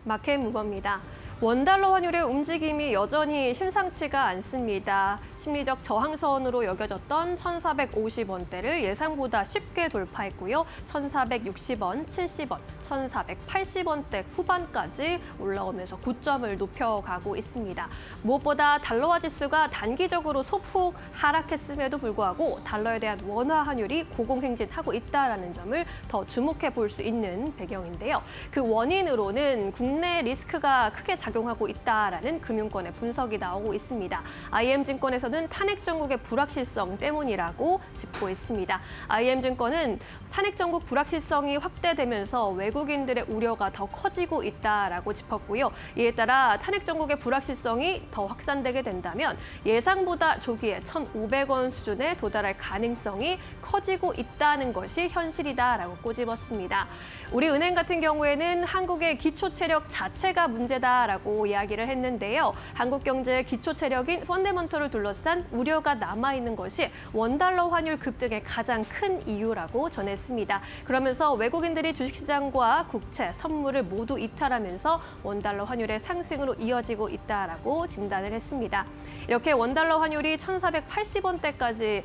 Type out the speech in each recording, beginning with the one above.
마켓 무버입니다. 원달러 환율의 움직임이 여전히 심상치가 않습니다. 심리적 저항선으로 여겨졌던 1,450원대를 예상보다 쉽게 돌파했고요. 1,460원, 70원, 1,480원대 후반까지 올라오면서 고점을 높여가고 있습니다. 무엇보다 달러화 지수가 단기적으로 소폭 하락했음에도 불구하고 달러에 대한 원화 환율이 고공행진하고 있다는 점을 더 주목해 볼 수 있는 배경인데요. 그 원인으로는 국내 리스크가 크게 작용하고 있다라는 금융권의 분석이 나오고 있습니다. IM증권에서는 탄핵 정국의 불확실성 때문이라고 짚고 있습니다. IM증권은 탄핵 정국 불확실성이 확대되면서 외국인들의 우려가 더 커지고 있다라고 짚었고요. 이에 따라 탄핵 정국의 불확실성이 더 확산되게 된다면 예상보다 조기에 1,500원 수준에 도달할 가능성이 커지고 있다는 것이 현실이다라고 꼬집었습니다. 우리 은행 같은 경우에는 한국의 기초 체력 자체가 문제다라고 이야기를 했는데요. 한국 경제의 기초 체력인 펀더먼털을 둘러싼 우려가 남아있는 것이 원달러 환율 급등의 가장 큰 이유라고 전했습니다. 그러면서 외국인들이 주식시장과 국채, 선물을 모두 이탈하면서 원달러 환율의 상승으로 이어지고 있다라고 진단을 했습니다. 이렇게 원달러 환율이 1,480원대까지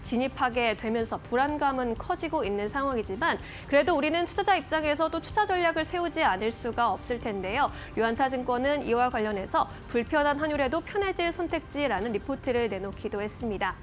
진입하게 되면서 불안감은 커지고 있는 상황이지만 그래도 우리는 투자자 입장에서도 투자 전략을 세우지 않을 수가 없을 텐데요. 유안타증권은 이와 관련해서 불편한 환율에도 편해질 선택지라는 리포트를 내놓기도 했습니다.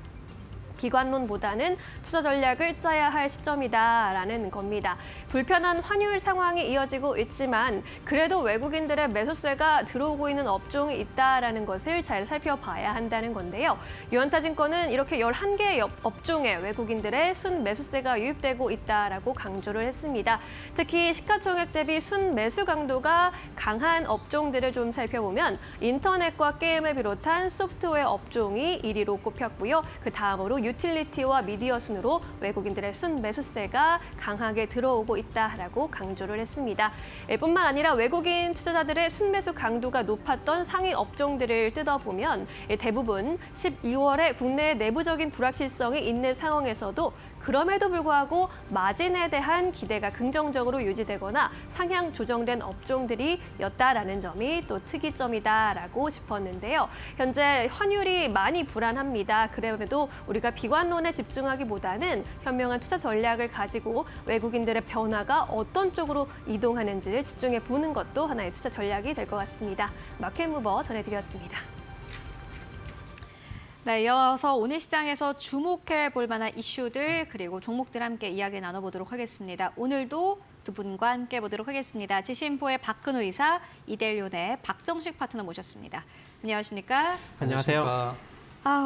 기관론보다는 투자 전략을 짜야 할 시점이다라는 겁니다. 불편한 환율 상황이 이어지고 있지만 그래도 외국인들의 매수세가 들어오고 있는 업종이 있다라는 것을 잘 살펴봐야 한다는 건데요. 유안타증권은 이렇게 11개의 업종에 외국인들의 순매수세가 유입되고 있다라고 강조를 했습니다. 특히 시가총액 대비 순매수 강도가 강한 업종들을 좀 살펴보면 인터넷과 게임을 비롯한 소프트웨어 업종이 1위로 꼽혔고요. 그 다음으로 유틸리티와 미디어 순으로 외국인들의 순매수세가 강하게 들어오고 있다라고 강조를 했습니다. 뿐만 아니라 외국인 투자자들의 순매수 강도가 높았던 상위 업종들을 뜯어보면 대부분 12월에 국내 내부적인 불확실성이 있는 상황에서도 그럼에도 불구하고 마진에 대한 기대가 긍정적으로 유지되거나 상향 조정된 업종들이었다라는 점이 또 특이점이다라고 짚었는데요. 현재 환율이 많이 불안합니다. 그럼에도 우리가 비관론에 집중하기보다는 현명한 투자 전략을 가지고 외국인들의 변화가 어떤 쪽으로 이동하는지를 집중해 보는 것도 하나의 투자 전략이 될 것 같습니다. 마켓무버 전해드렸습니다. 네, 이어서 오늘 시장에서 주목해 볼 만한 이슈들 그리고 종목들 함께 이야기 나눠보도록 하겠습니다. 오늘도 두 분과 함께 보도록 하겠습니다. 지신포의 박근호 이사, 이델리온의 박정식 파트너 모셨습니다. 안녕하십니까? 안녕하세요.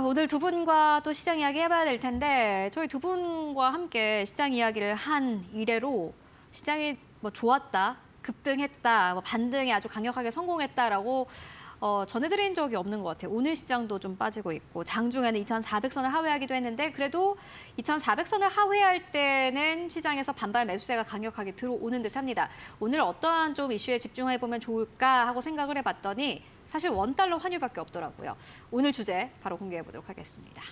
오늘 두 분과 또 시장 이야기 해봐야 될 텐데 저희 두 분과 함께 시장 이야기를 한 이래로 시장이 뭐 좋았다, 급등했다, 뭐 반등에 아주 강력하게 성공했다라고 전해드린 적이 없는 것 같아요. 오늘 시장도 좀 빠지고 있고 장중에는 2,400선을 하회하기도 했는데 그래도 2,400선을 하회할 때는 시장에서 반발 매수세가 강력하게 들어오는 듯합니다. 오늘 어떠한 좀 이슈에 집중해보면 좋을까 하고 생각을 해봤더니 사실 원달러 환율밖에 없더라고요. 오늘 주제 바로 공개해보도록 하겠습니다.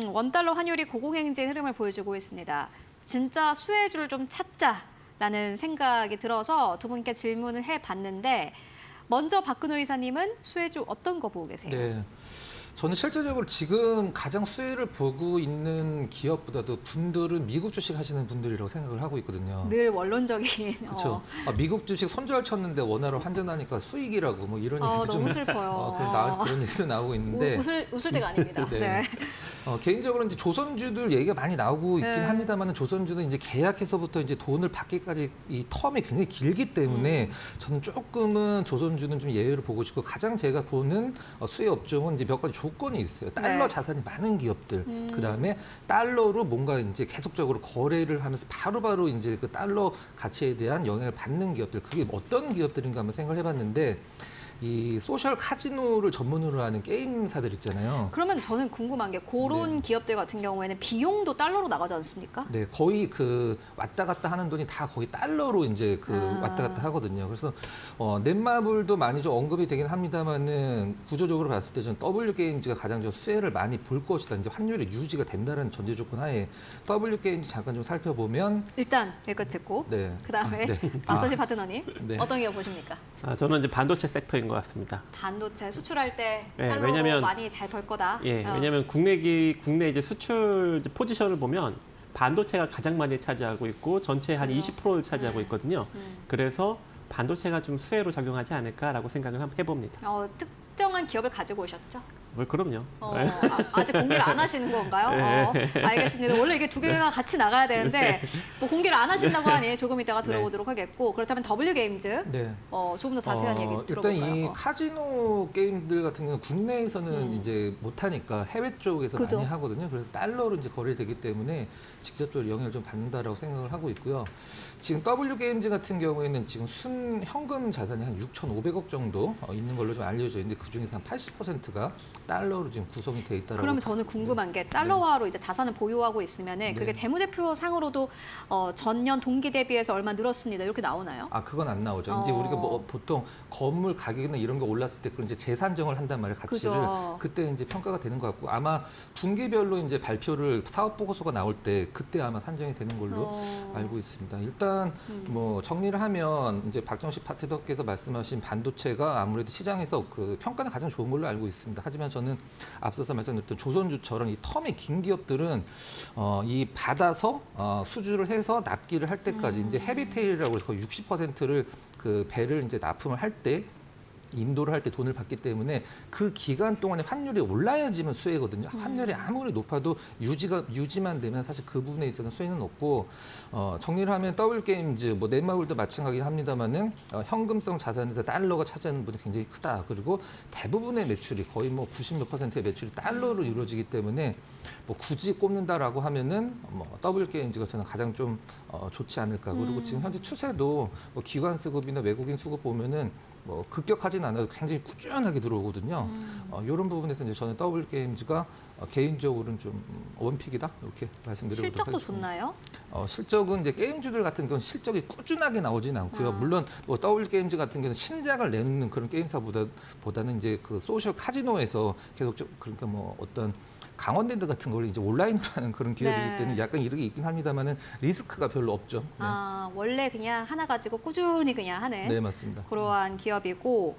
원달러 환율이 고공행진 흐름을 보여주고 있습니다. 진짜 수혜주를 좀 찾자라는 생각이 들어서 두 분께 질문을 해봤는데 먼저 박근호 이사님은 수혜주 어떤 거 보고 계세요? 네. 저는 실질적으로 지금 가장 수혜를 보고 있는 기업보다도 분들은 미국 주식 하시는 분들이라고 생각을 하고 있거든요. 늘 원론적인. 그렇죠. 미국 주식 손절 쳤는데 원화로 환전하니까 수익이라고 뭐 이런 얘기도 좀 너무 슬퍼요. 그런 얘기도 나오고 있는데 웃을 때가 아닙니다. 네. 네. 개인적으로 이제 조선주들 얘기가 많이 나오고 있긴 네. 합니다만 조선주는 이제 계약해서부터 이제 돈을 받기까지 이 텀이 굉장히 길기 때문에 저는 조금은 조선주는 좀 예외를 보고 싶고 가장 제가 보는 수혜 업종은 이제 몇 가지 조건이 있어요. 달러 네. 자산이 많은 기업들, 그다음에 달러로 뭔가 이제 계속적으로 거래를 하면서 바로바로 이제 그 달러 가치에 대한 영향을 받는 기업들, 그게 어떤 기업들인가 한번 생각을 해봤는데 이 소셜 카지노를 전문으로 하는 게임사들 있잖아요. 그러면 저는 궁금한 게 그런 기업들 같은 경우에는 비용도 달러로 나가지 않습니까? 네, 거의 그 왔다 갔다 하는 돈이 다 거의 달러로 이제 그 아. 왔다 갔다 하거든요. 그래서 넷마블도 많이 좀 언급이 되긴 합니다만은 구조적으로 봤을 때 저는 W 게임즈가 가장 좀 수혜를 많이 볼 것이다. 이제 환율이 유지가 된다는 전제 조건 하에 W 게임즈 잠깐 좀 살펴보면 일단 여기까지 듣고 네. 그다음에 네. 박선지 파트너님 네. 어떤 기업 보십니까? 저는 이제 반도체 섹터인 것 같습니다. 반도체 수출할 때 네, 달러 왜냐면- 많이 잘 벌 거다. 예, 어. 왜냐하면 국내 이제 수출 이제 포지션을 보면 반도체가 가장 많이 차지하고 있고 전체 한 그래요? 20%를 차지하고 있거든요. 음. 그래서 반도체가 좀 수혜로 작용하지 않을까라고 생각을 해봅니다. 특정한 기업을 가지고 오셨죠? 그럼요. 아직 공개를 안 하시는 건가요? 알겠습니다. 원래 이게 두 개가 같이 나가야 되는데 뭐 공개를 안 하신다고 하니 조금 이따가 들어보도록 하겠고 그렇다면 W 게임즈 네. 조금 더 자세한 얘기 일단 들어볼까요? 이 카지노 게임들 같은 경우는 국내에서는 이제 못하니까 해외 쪽에서 그죠. 많이 하거든요. 그래서 달러로 이제 거래되기 때문에 직접적으로 영향을 좀 받는다라고 생각을 하고 있고요. 지금 W 게임즈 같은 경우에는 지금 순 현금 자산이 한 6,500억 정도 있는 걸로 좀 알려져 있는데 그 중에서 한 80%가 달러로 지금 구성이 돼 있다라고. 그러면 저는 궁금한 게 달러화로 이제 자산을 보유하고 있으면은 그게 네. 재무제표 상으로도 전년 동기 대비해서 얼마 늘었습니다. 이렇게 나오나요? 아, 그건 안 나오죠. 이제 우리가 뭐 보통 건물 가격이나 이런 게 올랐을 때 그런 이제 재산정을 한단 말이에요. 가치를. 그죠. 그때 이제 평가가 되는 것 같고 아마 분기별로 이제 발표를 사업 보고서가 나올 때 그때 아마 산정이 되는 걸로 알고 있습니다. 일단 뭐 정리를 하면 이제 박정식 파트너께서 말씀하신 반도체가 아무래도 시장에서 그 평가는 가장 좋은 걸로 알고 있습니다. 하지만 저는 앞서서 말씀드렸던 조선주처럼 이 텀이 긴 기업들은 이 받아서 수주를 해서 납기를 할 때까지 이제 헤비테일이라고 해서 거의 60%를 그 배를 이제 납품을 할 때 인도를 할 때 돈을 받기 때문에 그 기간 동안에 환율이 올라야지만 수혜거든요. 환율이 아무리 높아도 유지만 되면 사실 그 부분에 있어서는 수혜는 없고 정리를 하면 더블 게임즈, 뭐 넷마블도 마찬가지긴 합니다만은 현금성 자산에서 달러가 차지하는 부분이 굉장히 크다. 그리고 대부분의 매출이 거의 뭐 90몇 %의 매출이 달러로 이루어지기 때문에 뭐 굳이 꼽는다라고 하면은 뭐 더블 게임즈가 저는 가장 좀 좋지 않을까. 그리고 지금 현재 추세도 뭐 기관 수급이나 외국인 수급 보면은 뭐 급격하진 않아도 굉장히 꾸준하게 들어오거든요. 이런 부분에서 이제 저는 더블 게임즈가 개인적으로는 좀 원픽이다 이렇게 말씀드리도록 실적도 하겠습니다. 좋나요? 실적은 이제 게임주들 같은 경우는 실적이 꾸준하게 나오진 않고요. 물론 뭐 더블 게임즈 같은 경우는 신작을 내놓는 그런 게임사보다는 이제 그 소셜 카지노에서 계속 그러니까 뭐 어떤 강원랜드 같은 걸 이제 온라인으로 하는 그런 기업이기 네. 때문에 약간 이런 게 있긴 합니다만은 리스크가 별로 없죠. 네, 원래 그냥 하나 가지고 꾸준히 그냥 하는 네 맞습니다. 그러한 기업이고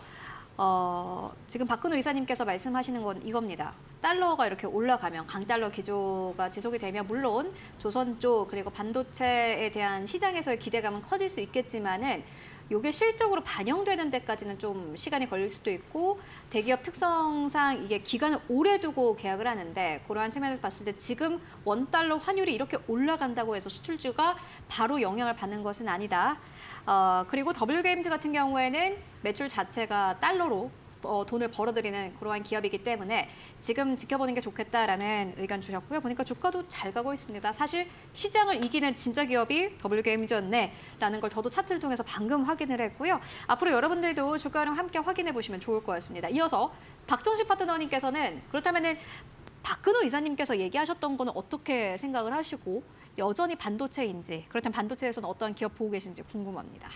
지금 박근호 이사님께서 말씀하시는 건 이겁니다. 달러가 이렇게 올라가면 강달러 기조가 지속이 되면 물론 조선 쪽 그리고 반도체에 대한 시장에서의 기대감은 커질 수 있겠지만은 이게 실적으로 반영되는 데까지는 좀 시간이 걸릴 수도 있고 대기업 특성상 이게 기간을 오래 두고 계약을 하는데 그러한 측면에서 봤을 때 지금 원달러 환율이 이렇게 올라간다고 해서 수출주가 바로 영향을 받는 것은 아니다. 그리고 WGMZ 같은 경우에는 매출 자체가 달러로 돈을 벌어들이는 그러한 기업이기 때문에 지금 지켜보는 게 좋겠다라는 의견 주셨고요. 보니까 주가도 잘 가고 있습니다. 사실 시장을 이기는 진짜 기업이 WGMZ였네라는 걸 저도 차트를 통해서 방금 확인을 했고요. 앞으로 여러분들도 주가를 함께 확인해 보시면 좋을 것 같습니다. 이어서 박정식 파트너님께서는 그렇다면은 박근호 이사님께서 얘기하셨던 거는 어떻게 생각을 하시고 여전히 반도체인지 그렇다면 반도체에서는 어떠한 기업 보고 계신지 궁금합니다.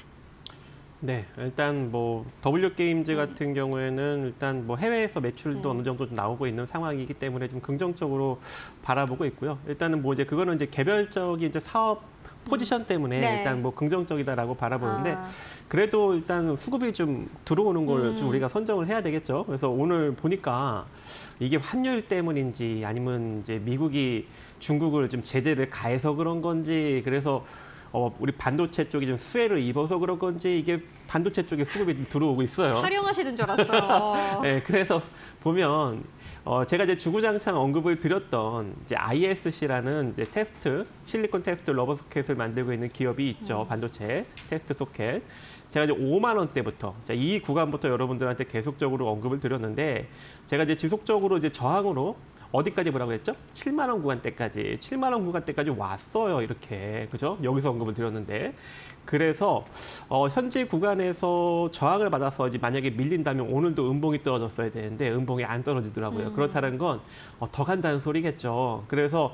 네, 일단 뭐 W 게임즈 같은 경우에는 일단 뭐 해외에서 매출도 어느 정도 좀 나오고 있는 상황이기 때문에 좀 긍정적으로 바라보고 있고요. 일단은 뭐 이제 그거는 이제 개별적인 이제 사업 포지션 때문에 네. 일단 뭐 긍정적이다라고 바라보는데 그래도 일단 수급이 좀 들어오는 걸 좀 우리가 선정을 해야 되겠죠. 그래서 오늘 보니까 이게 환율 때문인지 아니면 이제 미국이 중국을 좀 제재를 가해서 그런 건지 그래서 우리 반도체 쪽이 좀 수혜를 입어서 그런 건지 이게 반도체 쪽에 수급이 들어오고 있어요. 타령하시는 줄 알았어요. 네, 그래서 보면 제가 이제 주구장창 언급을 드렸던 이제 ISC라는 이제 실리콘 테스트 러버 소켓을 만들고 있는 기업이 있죠. 반도체 테스트 소켓. 제가 이제 5만 원대부터 이 구간부터 여러분들한테 계속적으로 언급을 드렸는데 제가 이제 지속적으로 이제 저항으로 어디까지 뭐라고 했죠? 7만 원 구간대까지, 7만 원 구간대까지 왔어요. 이렇게. 그죠? 여기서 언급을 드렸는데. 그래서 현재 구간에서 저항을 받아서 이제 만약에 밀린다면 오늘도 음봉이 떨어졌어야 되는데 음봉이 안 떨어지더라고요. 그렇다는 건 더 간다는 소리겠죠. 그래서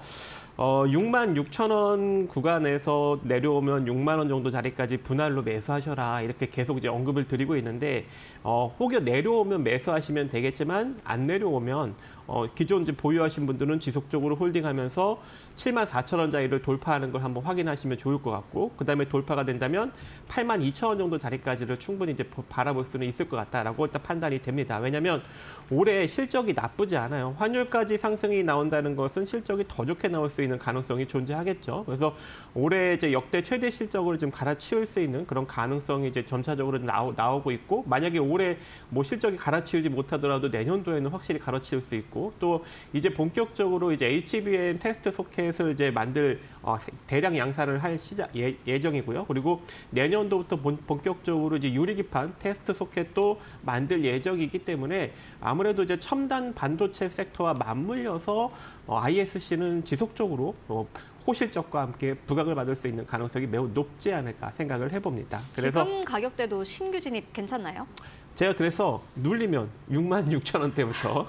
6만 6천 원 구간에서 내려오면 6만 원 정도 자리까지 분할로 매수하셔라 이렇게 계속 이제 언급을 드리고 있는데 혹여 내려오면 매수하시면 되겠지만 안 내려오면 기존 이제 보유하신 분들은 지속적으로 홀딩하면서 7만 4천 원짜리를 돌파하는 걸 한번 확인하시면 좋을 것 같고 그다음에 돌파가 된다면 8만 2천 원 정도 자리까지를 충분히 이제 바라볼 수는 있을 것 같다라고 일단 판단이 됩니다. 왜냐하면 올해 실적이 나쁘지 않아요. 환율까지 상승이 나온다는 것은 실적이 더 좋게 나올 수 있는 가능성이 존재하겠죠. 그래서 올해 이제 역대 최대 실적을 좀 갈아치울 수 있는 그런 가능성이 이제 전차적으로 나오고 있고 만약에 올해 뭐 실적이 갈아치우지 못하더라도 내년도에는 확실히 갈아치울 수 있고 또 이제 본격적으로 이제 HBM 테스트 소켓을 이제 만들 대량 양산을 할 예정이고요. 그리고 내년도부터 본격적으로 이제 유리기판 테스트 소켓도 만들 예정이기 때문에 아무래도 이제 첨단 반도체 섹터와 맞물려서 ISC는 지속적으로 호실적과 함께 부각을 받을 수 있는 가능성이 매우 높지 않을까 생각을 해봅니다. 그래서 지금 가격대도 신규 진입 괜찮나요? 제가 그래서 눌리면 6만 6천 원대부터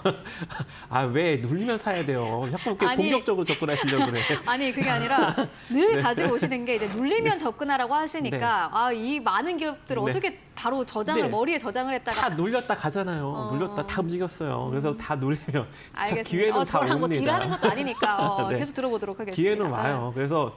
왜 눌리면 사야 돼요. 자꾸 그렇게 아니, 공격적으로 접근하시려고 그래. 아니 그게 아니라 늘 가지고 오시는 게 이제 눌리면 접근하라고 하시니까 네. 이 많은 기업들 네. 어떻게 바로 저장을 네. 머리에 저장을 했다가 다 눌렸다 가잖아요. 눌렸다 다 움직였어요. 그래서 다 눌리면 알겠습니다. 기회는 다 저랑 뭐 옵니다. 딜하는 것도 아니니까 네. 계속 들어보도록 하겠습니다. 기회는 와요. 그래서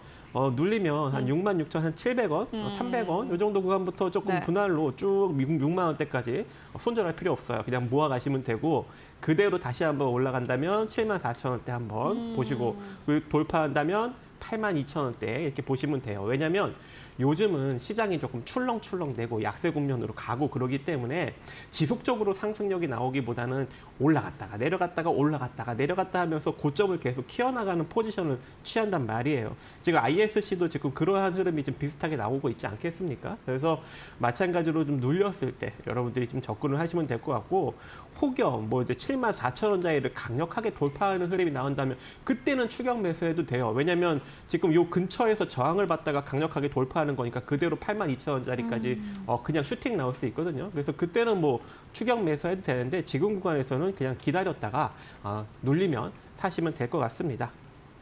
눌리면 한 6만 6천, 한 700원, 300원 이 정도 구간부터 조금 네. 분할로 쭉 6만 원대까지 손절할 필요 없어요. 그냥 모아가시면 되고 그대로 다시 한번 올라간다면 7만 4천 원대 한번 보시고 그리고 돌파한다면 8만 2천 원대 이렇게 보시면 돼요. 왜냐하면 요즘은 시장이 조금 출렁출렁대고 약세 국면으로 가고 그러기 때문에 지속적으로 상승력이 나오기보다는 올라갔다가 내려갔다가 올라갔다가 내려갔다 하면서 고점을 계속 키워나가는 포지션을 취한단 말이에요. 지금 ISC도 지금 그러한 흐름이 좀 비슷하게 나오고 있지 않겠습니까? 그래서 마찬가지로 좀 눌렸을 때 여러분들이 좀 접근을 하시면 될 것 같고 혹여 뭐 이제 7만 4천 원짜리를 강력하게 돌파하는 흐름이 나온다면 그때는 추격 매수해도 돼요. 왜냐하면 지금 요 근처에서 저항을 받다가 강력하게 돌파하는 거니까 그대로 8만 2천 원짜리까지 그냥 슈팅 나올 수 있거든요. 그래서 그때는 뭐 추격 매수해도 되는데 지금 구간에서는 그냥 기다렸다가 눌리면 사시면 될 것 같습니다.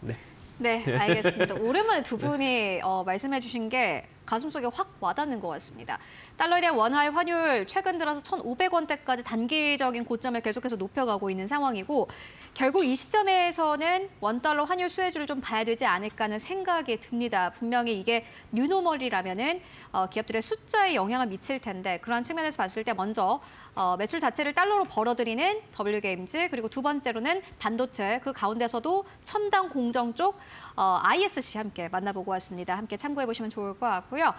네. 네, 알겠습니다. 오랜만에 두 분이 말씀해 주신 게 가슴속에 확 와닿는 것 같습니다. 달러에 대한 원화의 환율 최근 들어서 1,500원대까지 단기적인 고점을 계속해서 높여가고 있는 상황이고 결국 이 시점에서는 원달러 환율 수혜주를 좀 봐야 되지 않을까 하는 생각이 듭니다. 분명히 이게 뉴노멀이라면은 기업들의 숫자에 영향을 미칠 텐데 그런 측면에서 봤을 때 먼저 매출 자체를 달러로 벌어들이는 WGMZ 그리고 두 번째로는 반도체 그 가운데서도 첨단 공정 쪽 ISC 함께 만나보고 왔습니다. 함께 참고해 보시면 좋을 것 같고요.